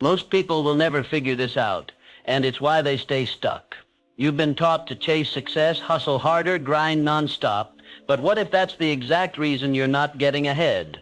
Most people will never figure this out, and it's why they stay stuck. You've been taught to chase success, hustle harder, grind nonstop, but what if that's the exact reason you're not getting ahead?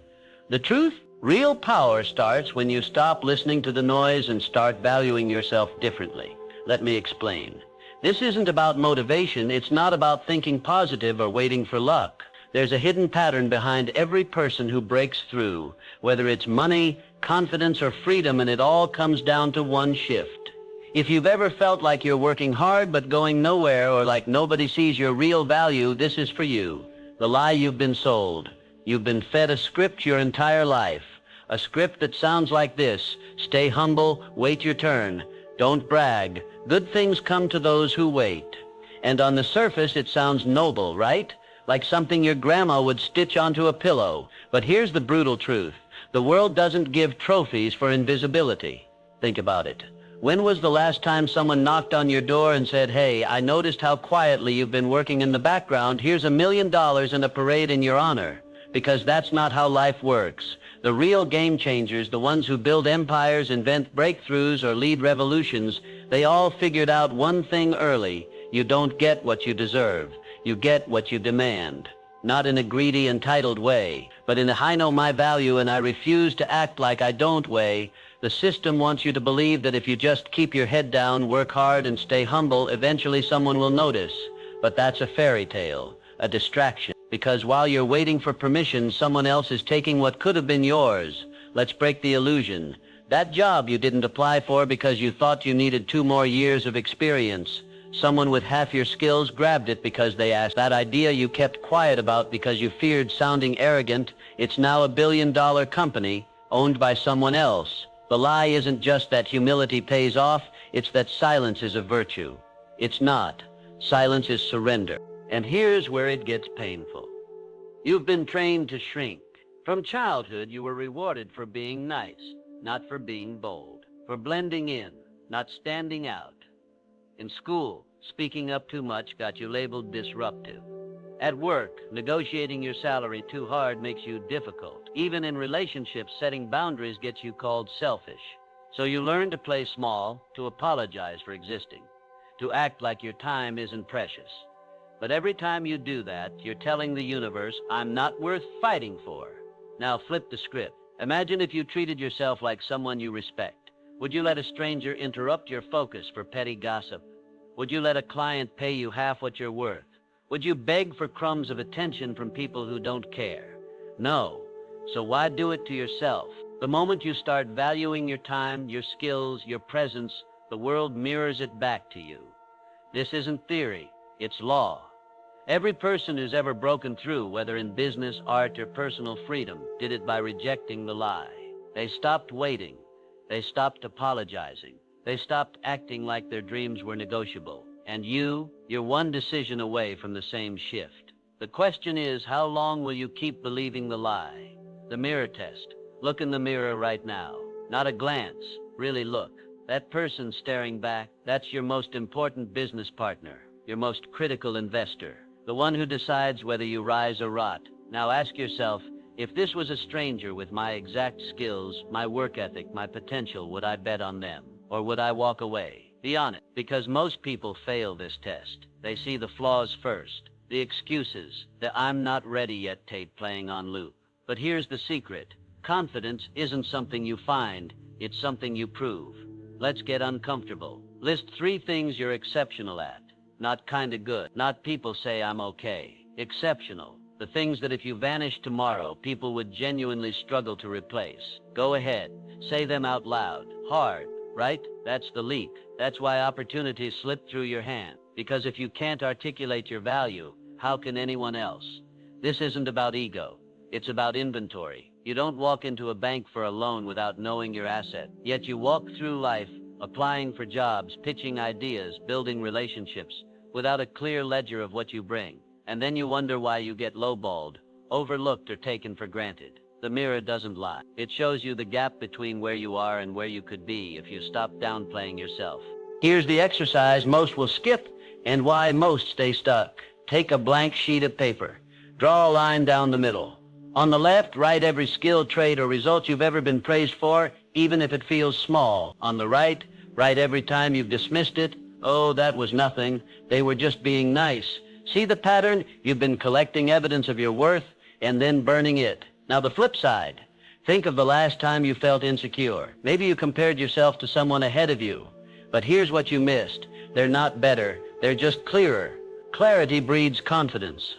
The truth? Real power starts when you stop listening to the noise and start valuing yourself differently. Let me explain. This isn't about motivation. It's not about thinking positive or waiting for luck. There's a hidden pattern behind every person who breaks through, whether it's money, confidence, or freedom, and it all comes down to one shift. If you've ever felt like you're working hard but going nowhere, or like nobody sees your real value, this is for you. The lie you've been sold. You've been fed a script your entire life. A script that sounds like this: stay humble, wait your turn, don't brag, good things come to those who wait. And on the surface it sounds noble, right? Like something your grandma would stitch onto a pillow. But here's the brutal truth. The world doesn't give trophies for invisibility. Think about it. When was the last time someone knocked on your door and said, "Hey, I noticed how quietly you've been working in the background. Here's $1 million and a parade in your honor"? Because that's not how life works. The real game changers, the ones who build empires, invent breakthroughs, or lead revolutions, they all figured out one thing early. You don't get what you deserve. You get what you demand. Not in a greedy, entitled way, but in a "I know my value and I refuse to act like I don't" way. The system wants you to believe that if you just keep your head down, work hard, and stay humble, eventually someone will notice. But that's a fairy tale, a distraction. Because while you're waiting for permission, someone else is taking what could have been yours. Let's break the illusion. That job you didn't apply for because you thought you needed 2 more years of experience. Someone with half your skills grabbed it because they asked. That idea you kept quiet about because you feared sounding arrogant, it's now a $1 billion company owned by someone else. The lie isn't just that humility pays off, it's that silence is a virtue. It's not. Silence is surrender. And here's where it gets painful. You've been trained to shrink. From childhood, you were rewarded for being nice, not for being bold, for blending in, not standing out. In school, speaking up too much got you labeled disruptive. At work, negotiating your salary too hard makes you difficult. Even in relationships, setting boundaries gets you called selfish. So you learn to play small, to apologize for existing, to act like your time isn't precious. But every time you do that, you're telling the universe, "I'm not worth fighting for." Now flip the script. Imagine if you treated yourself like someone you respect. Would you let a stranger interrupt your focus for petty gossip? Would you let a client pay you half what you're worth? Would you beg for crumbs of attention from people who don't care? No. So why do it to yourself? The moment you start valuing your time, your skills, your presence, the world mirrors it back to you. This isn't theory, it's law. Every person who's ever broken through, whether in business, art, or personal freedom, did it by rejecting the lie. They stopped waiting. They stopped apologizing. They stopped acting like their dreams were negotiable. And you're one decision away from the same shift. The question is, how long will you keep believing the lie? The mirror test. Look in the mirror right now. Not a glance. Really look. That person staring back, that's your most important business partner, your most critical investor, the one who decides whether you rise or rot. Now ask yourself, if this was a stranger with my exact skills, my work ethic, my potential, would I bet on them? Or would I walk away? Be honest, because most people fail this test. They see the flaws first, the excuses, the "I'm not ready yet" tape playing on loop. But here's the secret. Confidence isn't something you find, it's something you prove. Let's get uncomfortable. List 3 things you're exceptional at. Not kinda good. Not people say I'm okay. Exceptional. The things that if you vanished tomorrow, people would genuinely struggle to replace. Go ahead. Say them out loud. Hard, right? That's the leak. That's why opportunities slip through your hand. Because if you can't articulate your value, how can anyone else? This isn't about ego. It's about inventory. You don't walk into a bank for a loan without knowing your asset. Yet you walk through life, applying for jobs, pitching ideas, building relationships, without a clear ledger of what you bring. And then you wonder why you get lowballed, overlooked, or taken for granted. The mirror doesn't lie. It shows you the gap between where you are and where you could be if you stop downplaying yourself. Here's the exercise most will skip and why most stay stuck. Take a blank sheet of paper. Draw a line down the middle. On the left, write every skill, trait, or result you've ever been praised for. even if it feels small. On the right every time you've dismissed it. Oh, that was nothing. They were just being nice. See the pattern? You've been collecting evidence of your worth and then burning it. Now the flip side. Think of the last time you felt insecure. Maybe you compared yourself to someone ahead of you. But here's what you missed. They're not better. They're just clearer. Clarity breeds confidence.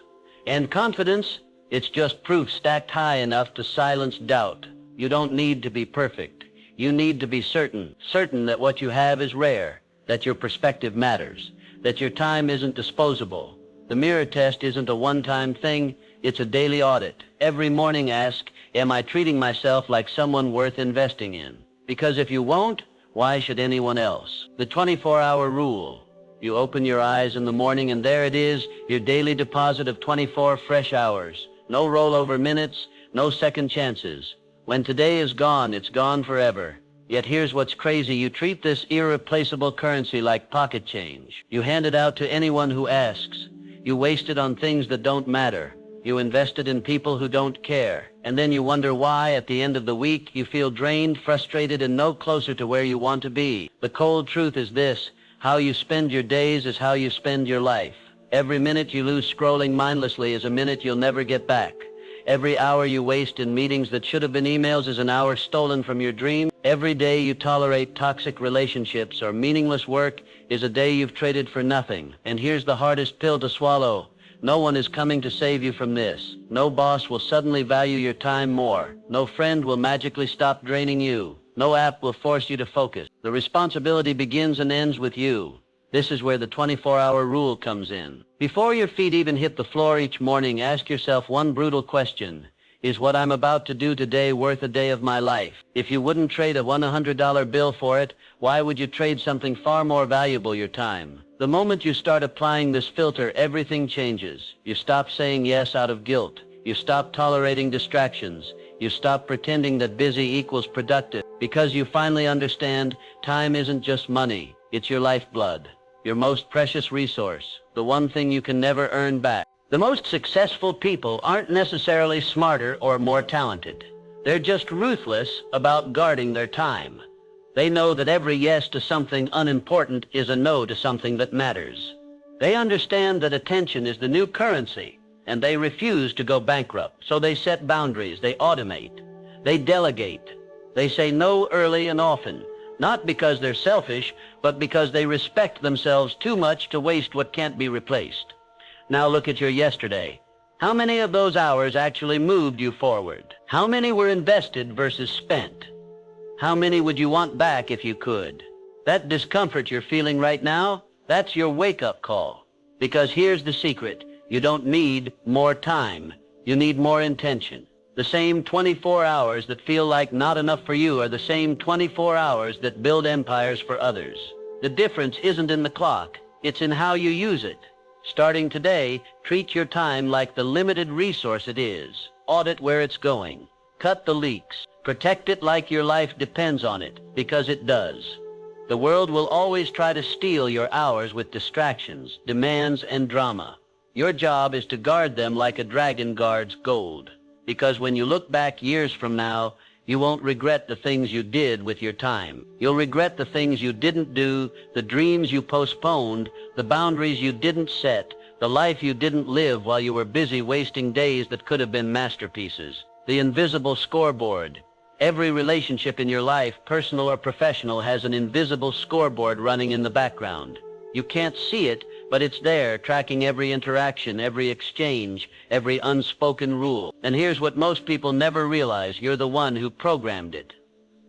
And confidence, it's just proof stacked high enough to silence doubt. You don't need to be perfect. You need to be certain. Certain that what you have is rare, that your perspective matters, that your time isn't disposable. The mirror test isn't a one-time thing, it's a daily audit. Every morning ask, am I treating myself like someone worth investing in? Because if you won't, why should anyone else? The 24-hour rule. You open your eyes in the morning and there it is, your daily deposit of 24 fresh hours. No rollover minutes, no second chances. When today is gone, it's gone forever. Yet here's what's crazy. You treat this irreplaceable currency like pocket change. You hand it out to anyone who asks. You waste it on things that don't matter. You invest it in people who don't care. And then you wonder why, at the end of the week, you feel drained, frustrated, and no closer to where you want to be. The cold truth is this. How you spend your days is how you spend your life. Every minute you lose scrolling mindlessly is a minute you'll never get back. Every hour you waste in meetings that should have been emails is an hour stolen from your dream. Every day you tolerate toxic relationships or meaningless work is a day you've traded for nothing. And here's the hardest pill to swallow. No one is coming to save you from this. No boss will suddenly value your time more. No friend will magically stop draining you. No app will force you to focus. The responsibility begins and ends with you. This is where the 24-hour rule comes in. Before your feet even hit the floor each morning, ask yourself one brutal question. Is what I'm about to do today worth a day of my life? If you wouldn't trade a $100 bill for it, why would you trade something far more valuable, your time? The moment you start applying this filter, everything changes. You stop saying yes out of guilt. You stop tolerating distractions. You stop pretending that busy equals productive. Because you finally understand, time isn't just money. It's your lifeblood. Your most precious resource, the one thing you can never earn back. The most successful people aren't necessarily smarter or more talented. They're just ruthless about guarding their time. They know that every yes to something unimportant is a no to something that matters. They understand that attention is the new currency, and they refuse to go bankrupt. So they set boundaries, they automate, they delegate, they say no early and often. Not because they're selfish, but because they respect themselves too much to waste what can't be replaced. Now look at your yesterday. How many of those hours actually moved you forward? How many were invested versus spent? How many would you want back if you could? That discomfort you're feeling right now, that's your wake-up call. Because here's the secret. You don't need more time. You need more intention. The same 24 hours that feel like not enough for you are the same 24 hours that build empires for others. The difference isn't in the clock, it's in how you use it. Starting today, treat your time like the limited resource it is. Audit where it's going. Cut the leaks. Protect it like your life depends on it, because it does. The world will always try to steal your hours with distractions, demands, and drama. Your job is to guard them like a dragon guards gold. Because when you look back years from now, you won't regret the things you did with your time. You'll regret the things you didn't do, the dreams you postponed, the boundaries you didn't set, the life you didn't live while you were busy wasting days that could have been masterpieces. The invisible scoreboard. Every relationship in your life, personal or professional, has an invisible scoreboard running in the background. You can't see it, but it's there, tracking every interaction, every exchange, every unspoken rule. And here's what most people never realize. You're the one who programmed it.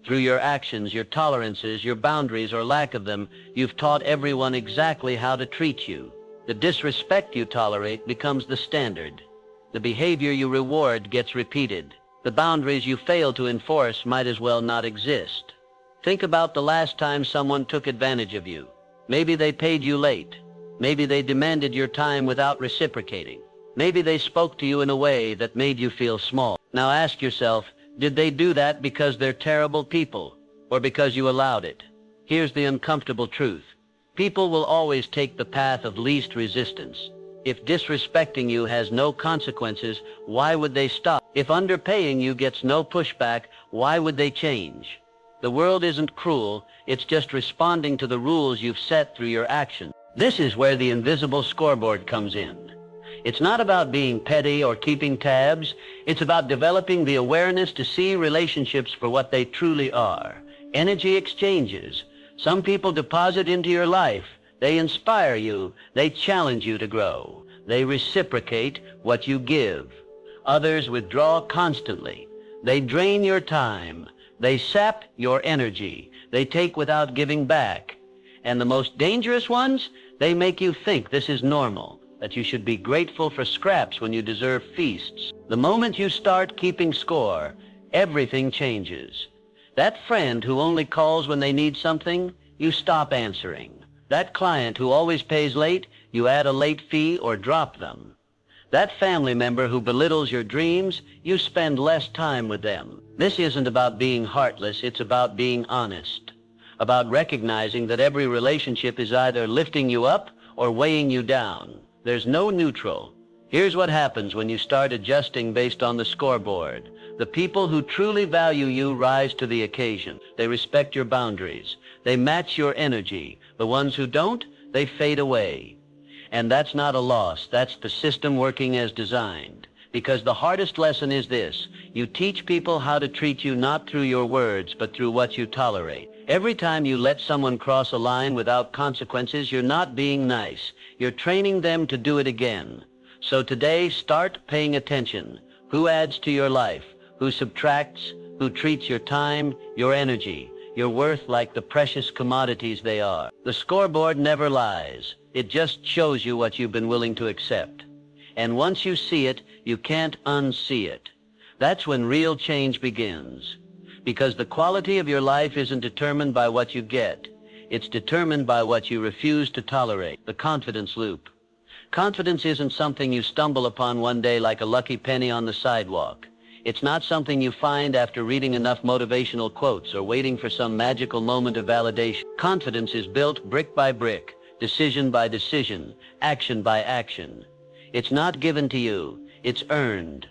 Through your actions, your tolerances, your boundaries or lack of them, you've taught everyone exactly how to treat you. The disrespect you tolerate becomes the standard. The behavior you reward gets repeated. The boundaries you fail to enforce might as well not exist. Think about the last time someone took advantage of you. Maybe they paid you late. Maybe they demanded your time without reciprocating. Maybe they spoke to you in a way that made you feel small. Now ask yourself, did they do that because they're terrible people, or because you allowed it? Here's the uncomfortable truth. People will always take the path of least resistance. If disrespecting you has no consequences, why would they stop? If underpaying you gets no pushback, why would they change? The world isn't cruel, it's just responding to the rules you've set through your actions. This is where the invisible scoreboard comes in. It's not about being petty or keeping tabs. It's about developing the awareness to see relationships for what they truly are. Energy exchanges. Some people deposit into your life. They inspire you. They challenge you to grow. They reciprocate what you give. Others withdraw constantly. They drain your time. They sap your energy. They take without giving back. And the most dangerous ones, they make you think this is normal, that you should be grateful for scraps when you deserve feasts. The moment you start keeping score, everything changes. That friend who only calls when they need something, you stop answering. That client who always pays late, you add a late fee or drop them. That family member who belittles your dreams, you spend less time with them. This isn't about being heartless, it's about being honest. About recognizing that every relationship is either lifting you up or weighing you down. There's no neutral. Here's what happens when you start adjusting based on the scoreboard. The people who truly value you rise to the occasion. They respect your boundaries. They match your energy. The ones who don't, they fade away. And that's not a loss. That's the system working as designed. Because the hardest lesson is this. You teach people how to treat you not through your words, but through what you tolerate. Every time you let someone cross a line without consequences, you're not being nice. You're training them to do it again. So today, start paying attention. Who adds to your life? Who subtracts? Who treats your time, your energy, your worth like the precious commodities they are? The scoreboard never lies. It just shows you what you've been willing to accept. And once you see it, you can't unsee it. That's when real change begins. Because the quality of your life isn't determined by what you get. It's determined by what you refuse to tolerate. The confidence loop. Confidence isn't something you stumble upon one day like a lucky penny on the sidewalk. It's not something you find after reading enough motivational quotes or waiting for some magical moment of validation. Confidence is built brick by brick, decision by decision, action by action. It's not given to you, it's earned.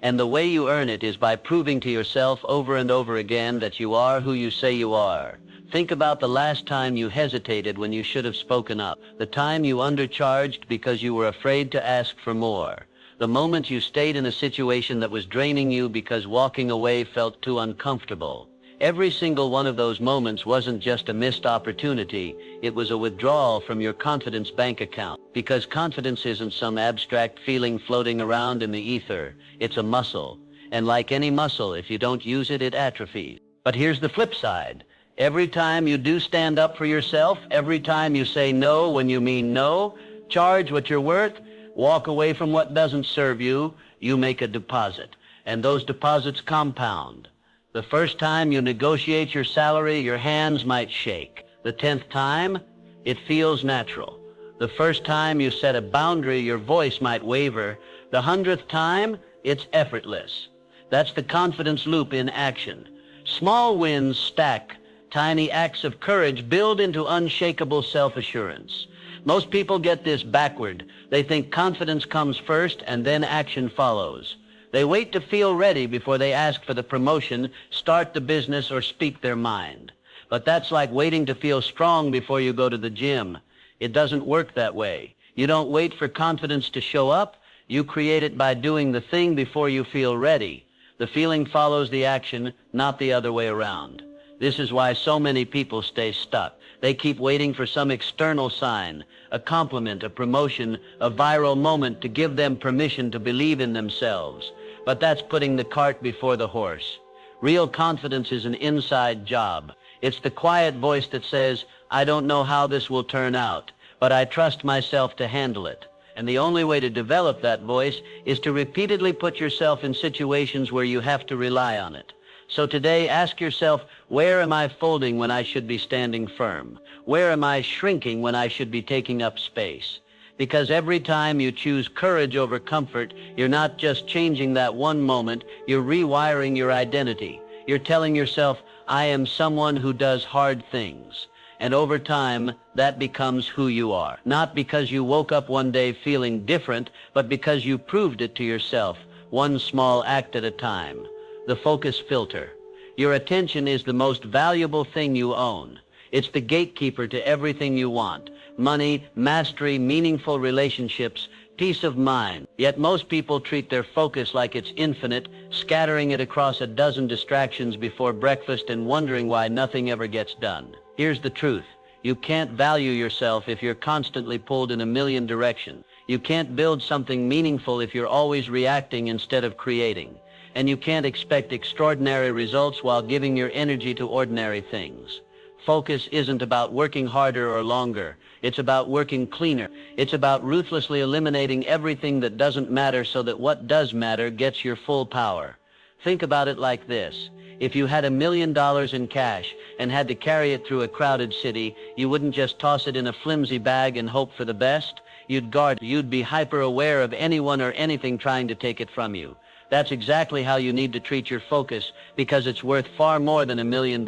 And the way you earn it is by proving to yourself over and over again that you are who you say you are. Think about the last time you hesitated when you should have spoken up. The time you undercharged because you were afraid to ask for more. The moment you stayed in a situation that was draining you because walking away felt too uncomfortable. Every single one of those moments wasn't just a missed opportunity. It was a withdrawal from your confidence bank account. Because confidence isn't some abstract feeling floating around in the ether. It's a muscle. And like any muscle, if you don't use it, it atrophies. But here's the flip side. Every time you do stand up for yourself, every time you say no when you mean no, charge what you're worth, walk away from what doesn't serve you, you make a deposit. And those deposits compound. The first time you negotiate your salary, your hands might shake. The 10th time, it feels natural. The first time you set a boundary, your voice might waver. The 100th time, it's effortless. That's the confidence loop in action. Small wins stack. Tiny acts of courage build into unshakable self-assurance. Most people get this backward. They think confidence comes first and then action follows. They wait to feel ready before they ask for the promotion, start the business, or speak their mind. But that's like waiting to feel strong before you go to the gym. It doesn't work that way. You don't wait for confidence to show up. You create it by doing the thing before you feel ready. The feeling follows the action, not the other way around. This is why so many people stay stuck. They keep waiting for some external sign, a compliment, a promotion, a viral moment to give them permission to believe in themselves. But that's putting the cart before the horse. Real confidence is an inside job. It's the quiet voice that says, I don't know how this will turn out, but I trust myself to handle it. And the only way to develop that voice is to repeatedly put yourself in situations where you have to rely on it. So today, ask yourself, where am I folding when I should be standing firm? Where am I shrinking when I should be taking up space? Because every time you choose courage over comfort, you're not just changing that one moment, you're rewiring your identity. You're telling yourself, I am someone who does hard things. And over time, that becomes who you are. Not because you woke up one day feeling different, but because you proved it to yourself, one small act at a time. The focus filter. Your attention is the most valuable thing you own. It's the gatekeeper to everything you want: money, mastery, meaningful relationships, peace of mind. Yet most people treat their focus like it's infinite, scattering it across a dozen distractions before breakfast and wondering why nothing ever gets done. Here's the truth. You can't value yourself if you're constantly pulled in a million directions. You can't build something meaningful if you're always reacting instead of creating. And you can't expect extraordinary results while giving your energy to ordinary things. Focus isn't about working harder or longer. It's about working cleaner. It's about ruthlessly eliminating everything that doesn't matter so that what does matter gets your full power. Think about it like this. If you had $1 million in cash and had to carry it through a crowded city, you wouldn't just toss it in a flimsy bag and hope for the best. You'd guard. You'd be hyper aware of anyone or anything trying to take it from you. That's exactly how you need to treat your focus, because it's worth far more than $1 million.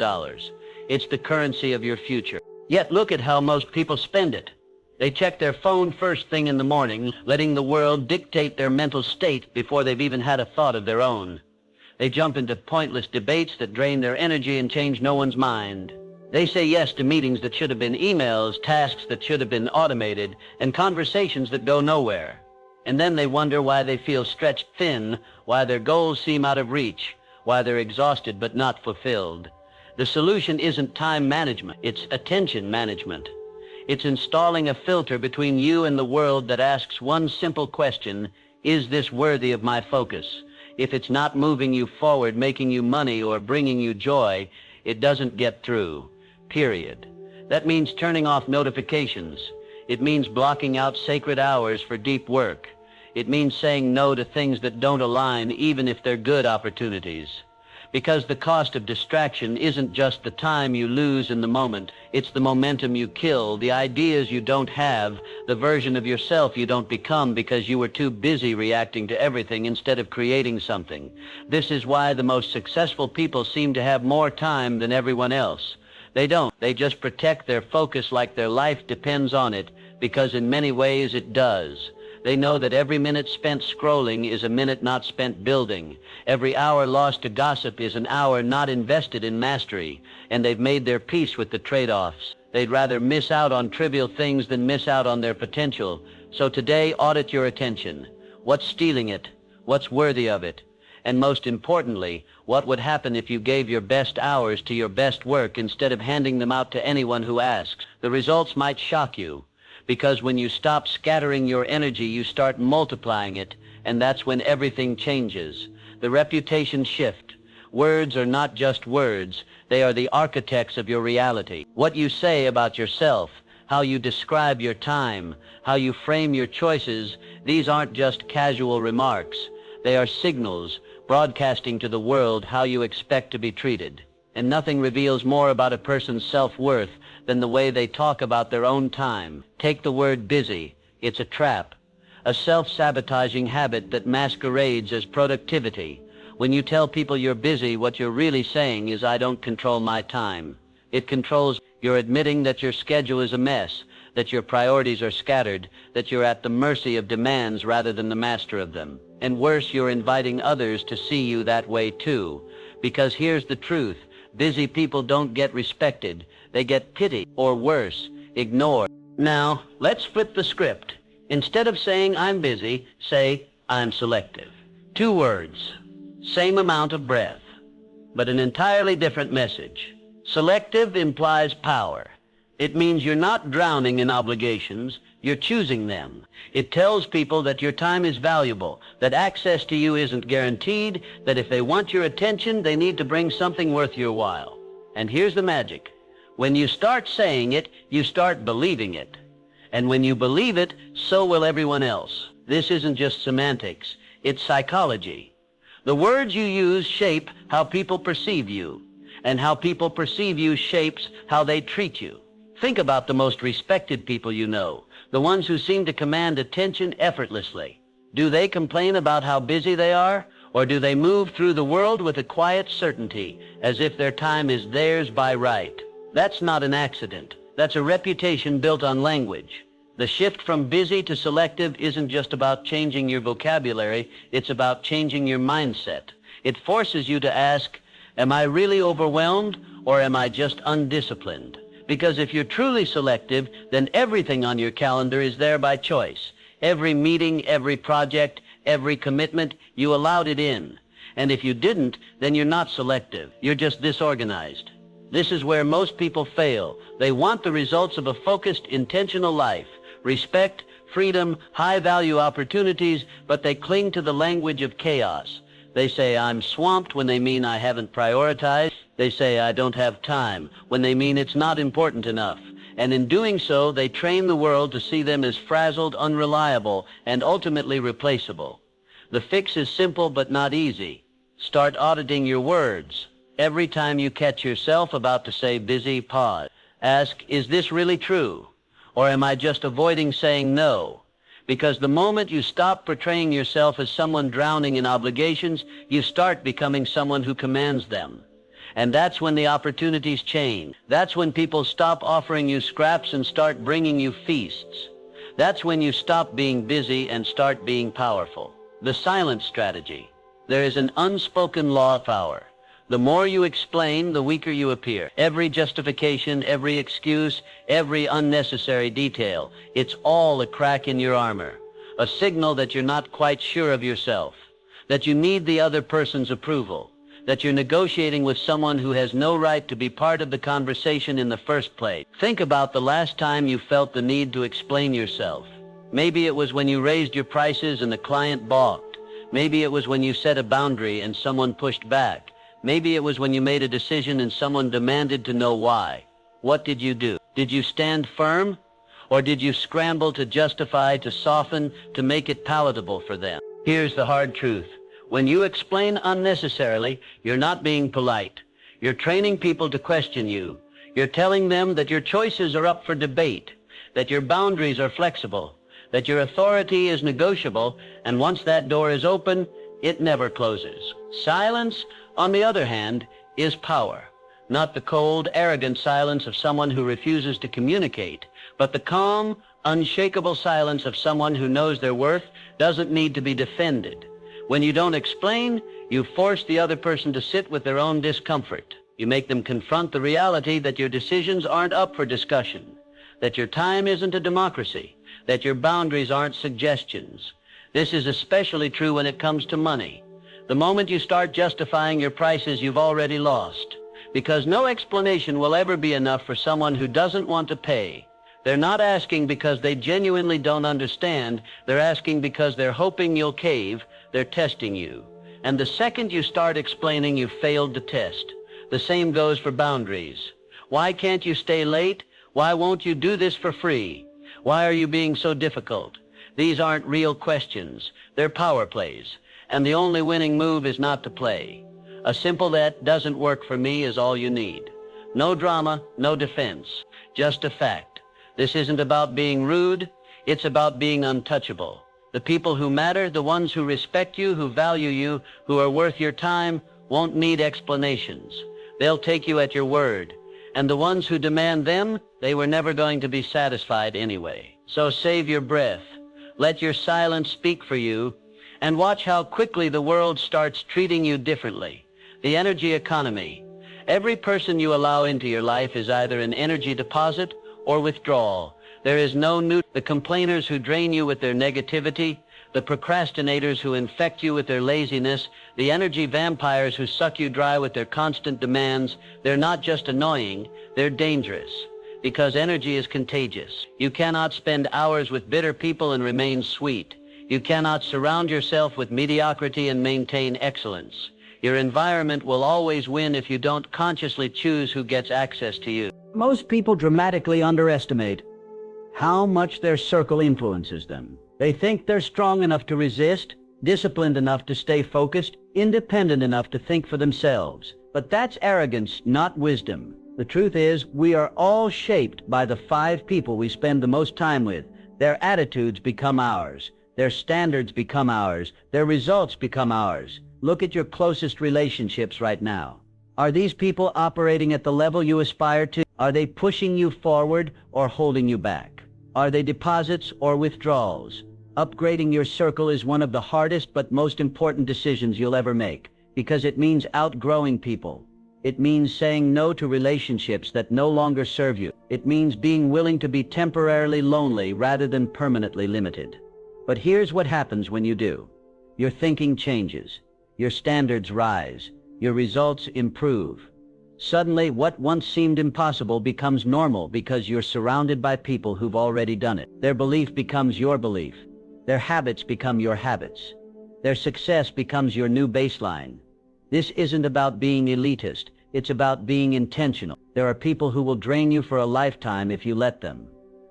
It's the currency of your future. Yet look at how most people spend it. They check their phone first thing in the morning, letting the world dictate their mental state before they've even had a thought of their own. They jump into pointless debates that drain their energy and change no one's mind. They say yes to meetings that should have been emails, tasks that should have been automated, and conversations that go nowhere. And then they wonder why they feel stretched thin, why their goals seem out of reach, why they're exhausted but not fulfilled. The solution isn't time management, it's attention management. It's installing a filter between you and the world that asks one simple question: is this worthy of my focus? If it's not moving you forward, making you money, or bringing you joy, it doesn't get through. Period. That means turning off notifications. It means blocking out sacred hours for deep work. It means saying no to things that don't align, even if they're good opportunities. Because the cost of distraction isn't just the time you lose in the moment. It's the momentum you kill, the ideas you don't have, the version of yourself you don't become because you were too busy reacting to everything instead of creating something. This is why the most successful people seem to have more time than everyone else. They don't. They just protect their focus like their life depends on it, because in many ways it does. They know that every minute spent scrolling is a minute not spent building. Every hour lost to gossip is an hour not invested in mastery. And they've made their peace with the trade-offs. They'd rather miss out on trivial things than miss out on their potential. So today, audit your attention. What's stealing it? What's worthy of it? And most importantly, what would happen if you gave your best hours to your best work instead of handing them out to anyone who asks? The results might shock you. Because when you stop scattering your energy, you start multiplying it, and that's when everything changes. The reputation shift. Words are not just words. They are the architects of your reality. What you say about yourself, how you describe your time, how you frame your choices, these aren't just casual remarks. They are signals, broadcasting to the world how you expect to be treated. And nothing reveals more about a person's self-worth than the way they talk about their own time. Take the word busy. It's a trap, a self-sabotaging habit that masquerades as productivity. When you tell people you're busy, what you're really saying is, I don't control my time. It controls. You're admitting that your schedule is a mess, that your priorities are scattered, that you're at the mercy of demands rather than the master of them. And worse, you're inviting others to see you that way too. Because here's the truth. Busy people don't get respected. They get pitied, or worse, ignored. Now, let's flip the script. Instead of saying I'm busy, say I'm selective. 2 words, same amount of breath, but an entirely different message. Selective implies power. It means you're not drowning in obligations, you're choosing them. It tells people that your time is valuable, that access to you isn't guaranteed, that if they want your attention, they need to bring something worth your while. And here's the magic. When you start saying it, you start believing it. And when you believe it, so will everyone else. This isn't just semantics, it's psychology. The words you use shape how people perceive you, and how people perceive you shapes how they treat you. Think about the most respected people you know, the ones who seem to command attention effortlessly. Do they complain about how busy they are, or do they move through the world with a quiet certainty, as if their time is theirs by right? That's not an accident. That's a reputation built on language. The shift from busy to selective isn't just about changing your vocabulary, it's about changing your mindset. It forces you to ask, Am I really overwhelmed, or am I just undisciplined? Because if you're truly selective, then everything on your calendar is there by choice. Every meeting, every project, every commitment, you allowed it in. And if you didn't, then you're not selective. You're just disorganized. This is where most people fail. They want the results of a focused, intentional life, respect, freedom, high-value opportunities, but they cling to the language of chaos. They say, I'm swamped, when they mean I haven't prioritized. They say, I don't have time, when they mean it's not important enough. And in doing so, they train the world to see them as frazzled, unreliable, and ultimately replaceable. The fix is simple but not easy. Start auditing your words. Every time you catch yourself about to say busy, pause. Ask, is this really true? Or am I just avoiding saying no? Because the moment you stop portraying yourself as someone drowning in obligations, you start becoming someone who commands them. And that's when the opportunities change. That's when people stop offering you scraps and start bringing you feasts. That's when you stop being busy and start being powerful. The silent strategy. There is an unspoken law of power. The more you explain, the weaker you appear. Every justification, every excuse, every unnecessary detail, it's all a crack in your armor, a signal that you're not quite sure of yourself, that you need the other person's approval, that you're negotiating with someone who has no right to be part of the conversation in the first place. Think about the last time you felt the need to explain yourself. Maybe it was when you raised your prices and the client balked. Maybe it was when you set a boundary and someone pushed back. Maybe it was when you made a decision and someone demanded to know why. What did you do? Did you stand firm? Or did you scramble to justify, to soften, to make it palatable for them? Here's the hard truth. When you explain unnecessarily, you're not being polite. You're training people to question you. You're telling them that your choices are up for debate, that your boundaries are flexible, that your authority is negotiable, and once that door is open, it never closes. Silence, on the other hand, is power. Not the cold, arrogant silence of someone who refuses to communicate, but the calm, unshakable silence of someone who knows their worth doesn't need to be defended. When you don't explain, you force the other person to sit with their own discomfort. You make them confront the reality that your decisions aren't up for discussion, that your time isn't a democracy, that your boundaries aren't suggestions. This is especially true when it comes to money. The moment you start justifying your prices, you've already lost, because no explanation will ever be enough for someone who doesn't want to pay. They're not asking because they genuinely don't understand. They're asking because they're hoping you'll cave. They're testing you. And the second you start explaining, you've failed the test. The same goes for boundaries. Why can't you stay late? Why won't you do this for free? Why are you being so difficult? These aren't real questions. They're power plays. And the only winning move is not to play. A simple "that doesn't work for me" is all you need. No drama, no defense, just a fact. This isn't about being rude, it's about being untouchable. The people who matter, the ones who respect you, who value you, who are worth your time, won't need explanations. They'll take you at your word. And the ones who demand them, they were never going to be satisfied anyway. So save your breath. Let your silence speak for you, and watch how quickly the world starts treating you differently. The energy economy. Every person you allow into your life is either an energy deposit or withdrawal. There is no new. The complainers who drain you with their negativity, the procrastinators who infect you with their laziness, the energy vampires who suck you dry with their constant demands, they're not just annoying, they're dangerous. Because energy is contagious. You cannot spend hours with bitter people and remain sweet. You cannot surround yourself with mediocrity and maintain excellence. Your environment will always win if you don't consciously choose who gets access to you. Most people dramatically underestimate how much their circle influences them. They think they're strong enough to resist, disciplined enough to stay focused, independent enough to think for themselves. But that's arrogance, not wisdom. The truth is, we are all shaped by the 5 people we spend the most time with. Their attitudes become ours. Their standards become ours. Their results become ours. Look at your closest relationships right now. Are these people operating at the level you aspire to? Are they pushing you forward or holding you back? Are they deposits or withdrawals? Upgrading your circle is one of the hardest but most important decisions you'll ever make, because it means outgrowing people, It means saying no to relationships that no longer serve you. It means being willing to be temporarily lonely rather than permanently limited. But here's what happens when you do. Your thinking changes. Your standards rise. Your results improve. Suddenly, what once seemed impossible becomes normal because you're surrounded by people who've already done it. Their belief becomes your belief. Their habits become your habits. Their success becomes your new baseline. This isn't about being elitist. It's about being intentional. There are people who will drain you for a lifetime if you let them.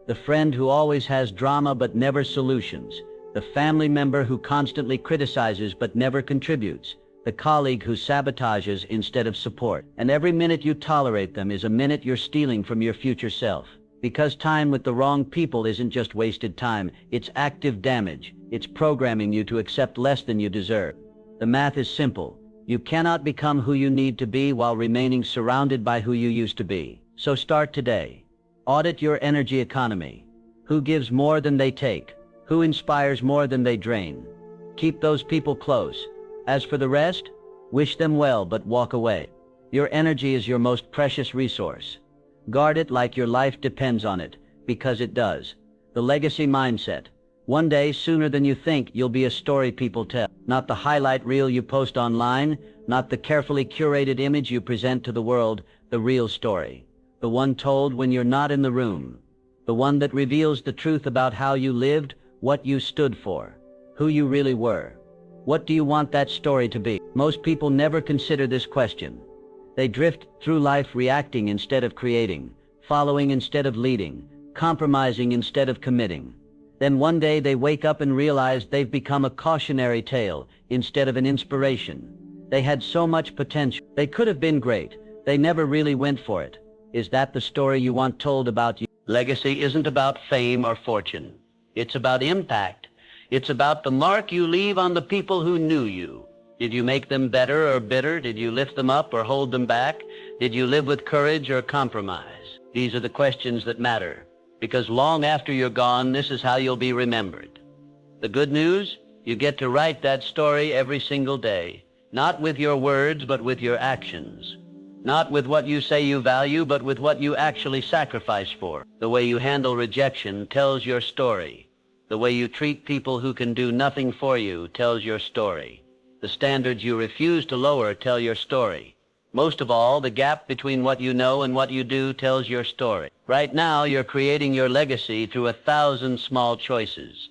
The friend who always has drama but never solutions. The family member who constantly criticizes but never contributes. The colleague who sabotages instead of support. And every minute you tolerate them is a minute you're stealing from your future self. Because time with the wrong people isn't just wasted time, it's active damage. It's programming you to accept less than you deserve. The math is simple. You cannot become who you need to be while remaining surrounded by who you used to be. So start today. Audit your energy economy. Who gives more than they take? Who inspires more than they drain? Keep those people close. As for the rest, wish them well but walk away. Your energy is your most precious resource. Guard it like your life depends on it, because it does. The legacy mindset. One day, sooner than you think, you'll be a story people tell. Not the highlight reel you post online, not the carefully curated image you present to the world, the real story. The one told when you're not in the room. The one that reveals the truth about how you lived, what you stood for, who you really were. What do you want that story to be? Most people never consider this question. They drift through life reacting instead of creating, following instead of leading, compromising instead of committing. Then one day they wake up and realize they've become a cautionary tale instead of an inspiration. They had so much potential. They could have been great. They never really went for it. Is that the story you want told about you? Legacy isn't about fame or fortune. It's about impact. It's about the mark you leave on the people who knew you. Did you make them better or bitter? Did you lift them up or hold them back? Did you live with courage or compromise? These are the questions that matter, because long after you're gone, this is how you'll be remembered. The good news? You get to write that story every single day, not with your words, but with your actions. Not with what you say you value, but with what you actually sacrifice for. The way you handle rejection tells your story. The way you treat people who can do nothing for you tells your story. The standards you refuse to lower tell your story. Most of all, the gap between what you know and what you do tells your story. Right now, you're creating your legacy through 1,000 small choices.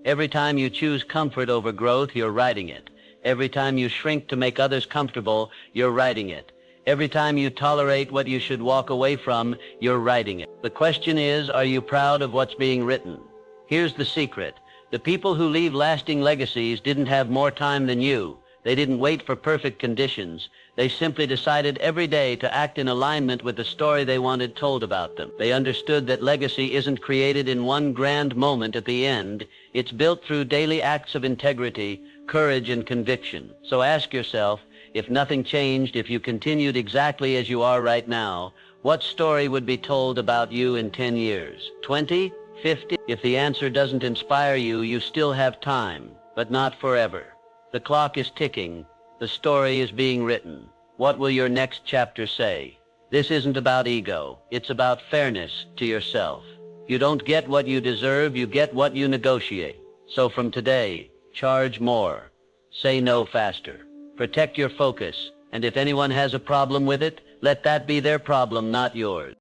Every time you choose comfort over growth, you're writing it. Every time you shrink to make others comfortable, you're writing it. Every time you tolerate what you should walk away from, you're writing it. The question is, are you proud of what's being written? Here's the secret. The people who leave lasting legacies didn't have more time than you. They didn't wait for perfect conditions. They simply decided every day to act in alignment with the story they wanted told about them. They understood that legacy isn't created in one grand moment at the end. It's built through daily acts of integrity, courage, and conviction. So ask yourself, if nothing changed, if you continued exactly as you are right now, what story would be told about you in 10 years? 20? 50? If the answer doesn't inspire you, you still have time, but not forever. The clock is ticking. The story is being written. What will your next chapter say? This isn't about ego. It's about fairness to yourself. You don't get what you deserve, you get what you negotiate. So from today, charge more. Say no faster. Protect your focus. And if anyone has a problem with it, let that be their problem, not yours.